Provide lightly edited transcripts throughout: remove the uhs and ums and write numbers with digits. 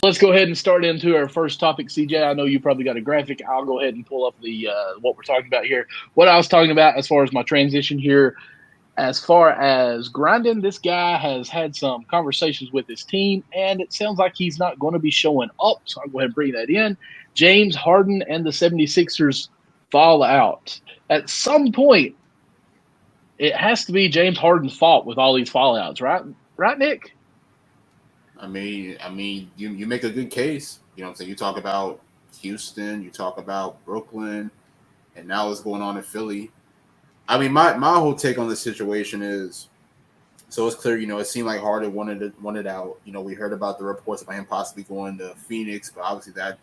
Let's go ahead and start into our first topic, CJ. I know you probably got a graphic. I'll go ahead and pull up the what we're talking about here. What I was talking about as far as my transition here, as far as grinding, this guy has had some conversations with his team, and it sounds like he's not going to be showing up. So I'll go ahead and bring that in. James Harden and the 76ers fall out. At some point, it has to be James Harden's fault with all these fallouts, right? Right, Nick? You make a good case. You know what I'm saying? You talk about Houston, you talk about Brooklyn, and now what's going on in Philly. I mean, my whole take on the situation is, so it's clear, it seemed like Harden wanted out. We heard about the reports about him possibly going to Phoenix, but obviously that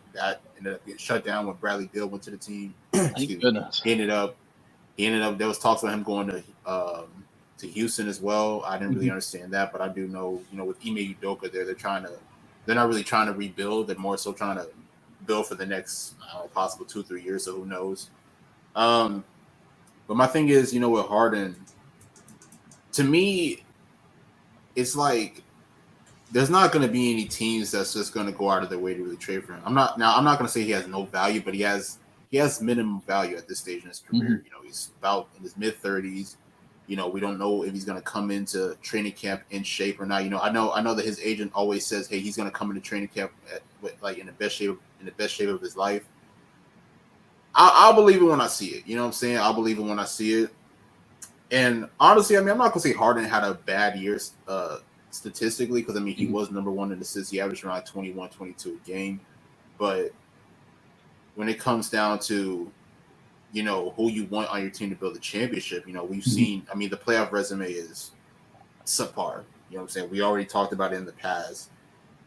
ended up getting shut down when Bradley Beal went to the team. Thank goodness. He ended up there was talks about him going to Houston as well. I didn't really understand that, but I do know, with Ime Udoka there, they're not really trying to rebuild. They're more so trying to build for the next possible 2-3 years. So who knows? But my thing is, with Harden, to me, it's like there's not going to be any teams that's just going to go out of their way to really trade for him. I'm not going to say he has no value, but he has minimum value at this stage in his career. He's about in his mid-30s. We don't know if he's going to come into training camp in shape or not. I know that his agent always says, "Hey, he's going to come into training camp in the best shape of his life." I'll believe it when I see it. You know what I'm saying? I'll believe it when I see it. And honestly, I'm not going to say Harden had a bad year statistically because, he was number one in assists. He averaged around 21, 22 a game. But when it comes down to, who you want on your team to build a championship, we've seen, the playoff resume is subpar. You know what I'm saying? We already talked about it in the past.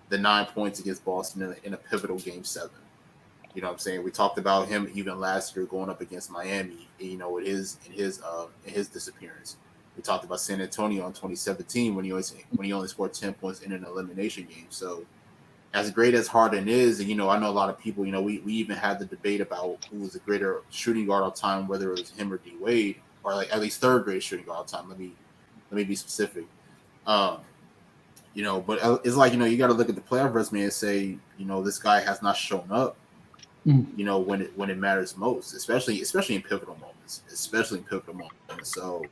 The 9 points against Boston in a pivotal Game 7. You know what I'm saying? We talked about him even last year going up against Miami, in his disappearance. We talked about San Antonio in 2017 when he only scored 10 points in an elimination game. So as great as Harden is, and I know a lot of people, we even had the debate about who was a greater shooting guard all time, whether it was him or D Wade, or like at least third greatest shooting guard all time. Let me be specific. But it's like, you got to look at the playoff resume and say, this guy has not shown up. When it matters most, especially in pivotal moments. So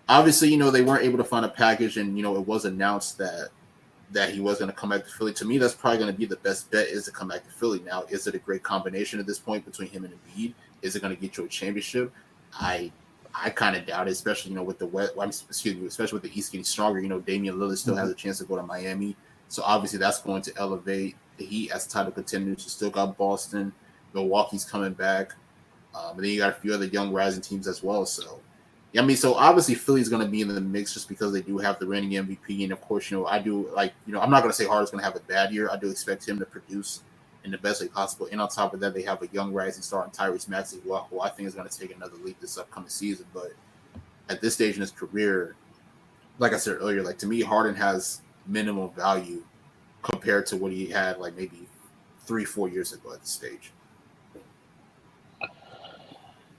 obviously, they weren't able to find a package, and it was announced that he was going to come back to Philly. To me, that's probably going to be the best bet, is to come back to Philly. Now, is it a great combination at this point between him and Embiid? Is it going to get you a championship? I kind of doubt it, especially with the especially with the East getting stronger. Damian Lillard still has a chance to go to Miami, so obviously that's going to elevate the Heat as title contenders. You still got Boston, Milwaukee's coming back, and then you got a few other young rising teams as well. So, so obviously Philly's going to be in the mix just because they do have the reigning MVP, and of course, I do I'm not going to say Harden's going to have a bad year. I do expect him to produce in the best way possible. And on top of that, they have a young rising star in Tyrese Maxey, who I think is going to take another leap this upcoming season. But at this stage in his career, like I said earlier, to me, Harden has minimum value compared to what he had maybe 3-4 years ago at this stage.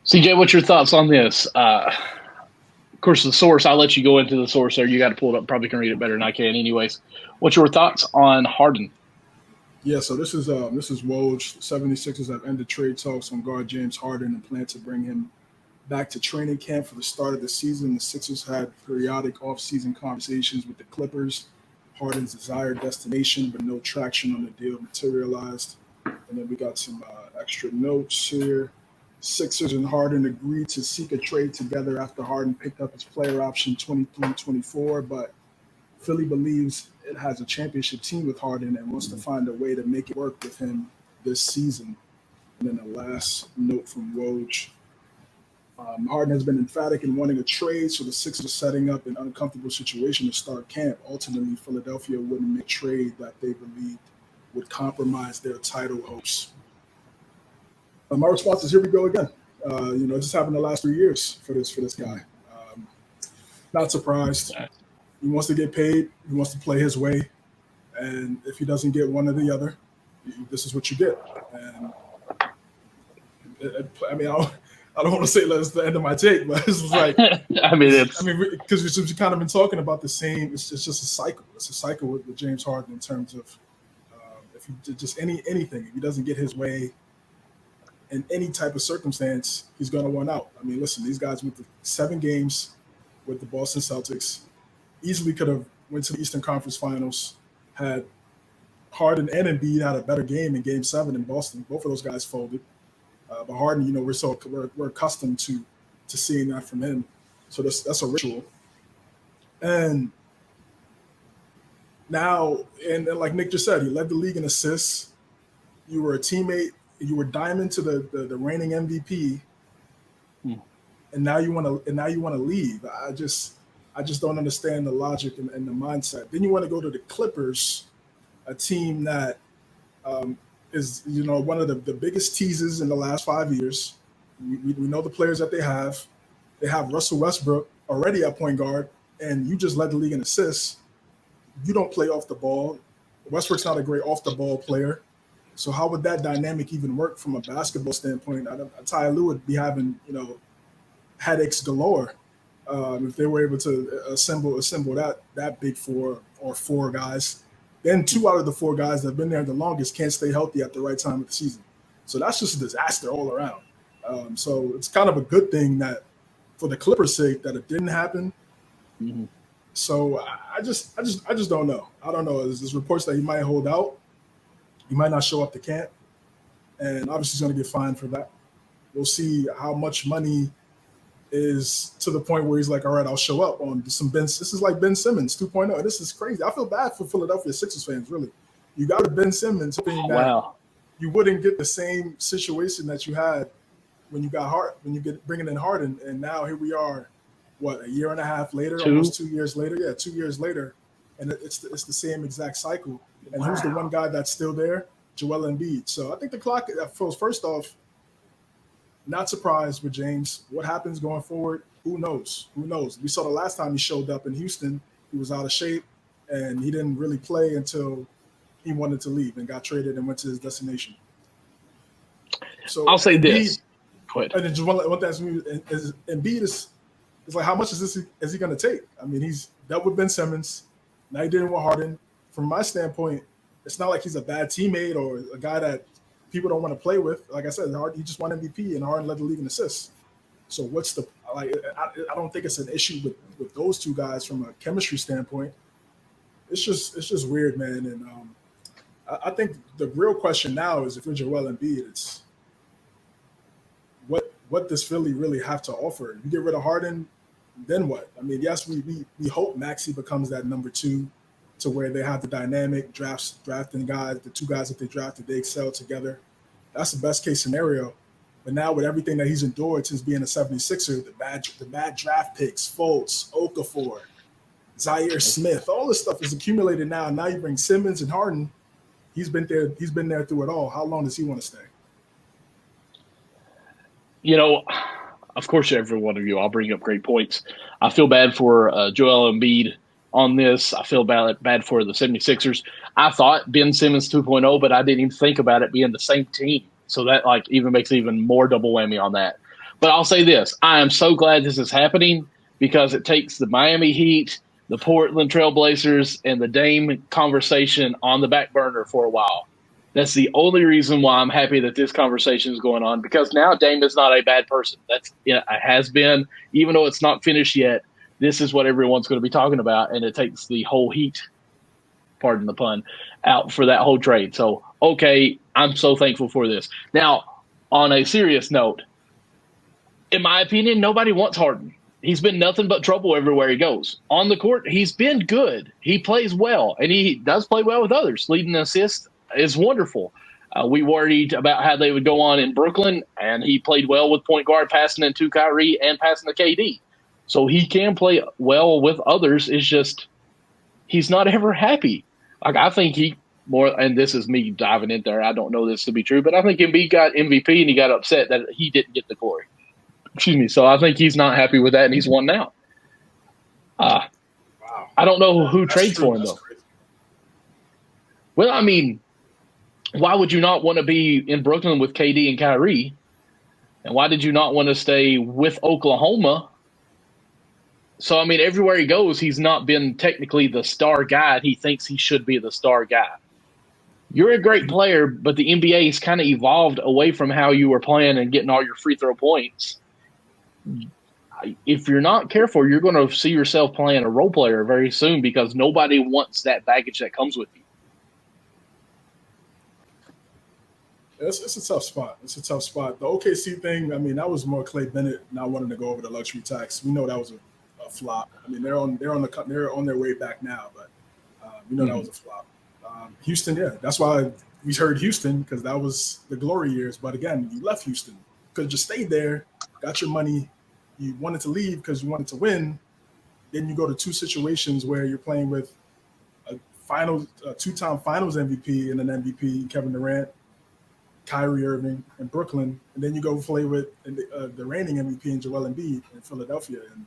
CJ, what's your thoughts on this? Of course, the source, I'll let you go into the source there. You got to pull it up. Probably can read it better than I can anyways. What's your thoughts on Harden? Yeah, so this is Woj. 76ers have ended trade talks on guard James Harden and plan to bring him back to training camp for the start of the season. The Sixers had periodic off-season conversations with the Clippers, Harden's desired destination, but no traction on the deal materialized. And then we got some extra notes here. Sixers and Harden agreed to seek a trade together after Harden picked up his player option 23-24, but Philly believes it has a championship team with Harden and wants to find a way to make it work with him this season. And then the last note from Woj. Harden has been emphatic in wanting a trade, so the Sixers are setting up an uncomfortable situation to start camp. Ultimately, Philadelphia wouldn't make a trade that they believed would compromise their title hopes. My response is, here we go again. This happened the last 3 years for this guy. Not surprised. He wants to get paid. He wants to play his way. And if he doesn't get one or the other, this is what you get. And I don't want to say that's the end of my take, but it's like, because we've kind of been talking about the same. It's just a cycle. It's a cycle with James Harden in terms of if he just anything. If he doesn't get his way in any type of circumstance, he's going to run out. I mean, listen, these guys went to 7 games with the Boston Celtics. Easily could have went to the Eastern Conference Finals. Had Harden and Embiid had a better game in Game 7 in Boston. Both of those guys folded. But Harden, we're accustomed to seeing that from him. So that's a ritual. And now, and like Nick just said, he led the league in assists. You were a teammate. You were diamond to the reigning MVP. And now you want to leave. I just don't understand the logic and the mindset. Then you want to go to the Clippers, a team that is one of the biggest teases in the last 5 years. We know the players that they have. They have Russell Westbrook already at point guard, and you just led the league in assists. You don't play off the ball. Westbrook's not a great off the ball player. So how would that dynamic even work from a basketball standpoint? Ty Lue would be having headaches galore if they were able to assemble that big 4 or 4 guys. Then 2 out of the 4 guys that have been there the longest can't stay healthy at the right time of the season. So that's just a disaster all around. So it's kind of a good thing that, for the Clippers' sake, that it didn't happen. Mm-hmm. So I just don't know. I don't know. There's reports that he might hold out. He might not show up to camp, and obviously he's going to get fined for that. We'll see how much money is to the point where he's like, all right, I'll show up on some Ben. This is like Ben Simmons 2.0. This is crazy. I feel bad for Philadelphia Sixers fans, really. You got a Ben Simmons hoping that you wouldn't get the same situation that you had when you get bringing in Harden, and now here we are, a year and a half later, almost 2 years later. Yeah, 2 years later, and it's the same exact cycle. And who's the one guy that's still there? Joel Embiid. So I think the clock, first off, not surprised with James. What happens going forward? Who knows? We saw the last time he showed up in Houston, he was out of shape, and he didn't really play until he wanted to leave and got traded and went to his destination. So I'll say this. Go ahead. And then just one thing is Embiid is like, how much is he going to take? I mean, he's dealt with Ben Simmons. Now he did it with Harden. From my standpoint, it's not like he's a bad teammate or a guy that people don't want to play with. Like I said, he just won MVP, and Harden led the league in assists. So what's the like? I don't think it's an issue with those 2 guys from a chemistry standpoint. It's just weird, man. And I think the real question now is, if you're Joel Embiid, it's what does Philly really have to offer? You get rid of Harden, then what? I mean, yes, we hope Maxey becomes that number 2. To where they have the dynamic drafting guys, the 2 guys that they drafted, they excel together. That's the best case scenario. But now with everything that he's endured since being a 76er, the bad draft picks, Fultz, Okafor, Zaire Smith, all this stuff is accumulated now. Now you bring Simmons and Harden. He's been there through it all. How long does he want to stay? Of course, every one of you, I'll bring up great points. I feel bad for Joel Embiid on this. I feel bad for the 76ers. I thought Ben Simmons 2.0, but I didn't even think about it being the same team. So that even makes even more double whammy on that. But I'll say this. I am so glad this is happening, because it takes the Miami Heat, the Portland Trailblazers, and the Dame conversation on the back burner for a while. That's the only reason why I'm happy that this conversation is going on, because now Dame is not a bad person. It has been, even though it's not finished yet. This is what everyone's going to be talking about, and it takes the whole Heat, pardon the pun, out for that whole trade. So, okay, I'm so thankful for this. Now, on a serious note, in my opinion, nobody wants Harden. He's been nothing but trouble everywhere he goes. On the court, he's been good. He plays well, and he does play well with others. Leading assists is wonderful. We worried about how they would go on in Brooklyn, and he played well with point guard, passing into Kyrie and passing to KD. So he can play well with others. It's just he's not ever happy. Like, I think he more, and this is me diving in there, I don't know this to be true, but I think Embiid got MVP and he got upset that he didn't get the glory. Excuse me. So I think he's not happy with that, and he's won now. Wow. I don't know who trades for him, though. Crazy. Well, I mean, why would you not want to be in Brooklyn with KD and Kyrie? And why did you not want to stay with Oklahoma? So, I mean, everywhere he goes, he's not been technically the star guy. He thinks he should be the star guy. You're a great player, but the NBA has kind of evolved away from how you were playing and getting all your free throw points. If you're not careful, you're going to see yourself playing a role player very soon because nobody wants that baggage that comes with you. It's a tough spot. It's a tough spot. The OKC thing, I mean, that was more Clay Bennett not wanting to go over the luxury tax. We know that was a flop. I mean, they're on their way back now, but we know that was a flop. Houston, yeah, that's why we heard Houston because that was the glory years. But again, you left Houston. Could have just stayed there, got your money. You wanted to leave because you wanted to win. Then you go to two situations where you're playing with a two-time Finals MVP and an MVP, Kevin Durant, Kyrie Irving, and Brooklyn, and then you go play with the reigning MVP in Joel Embiid in Philadelphia, and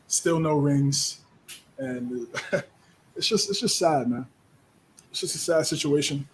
still no rings, and it's just sad, man. It's just a sad situation.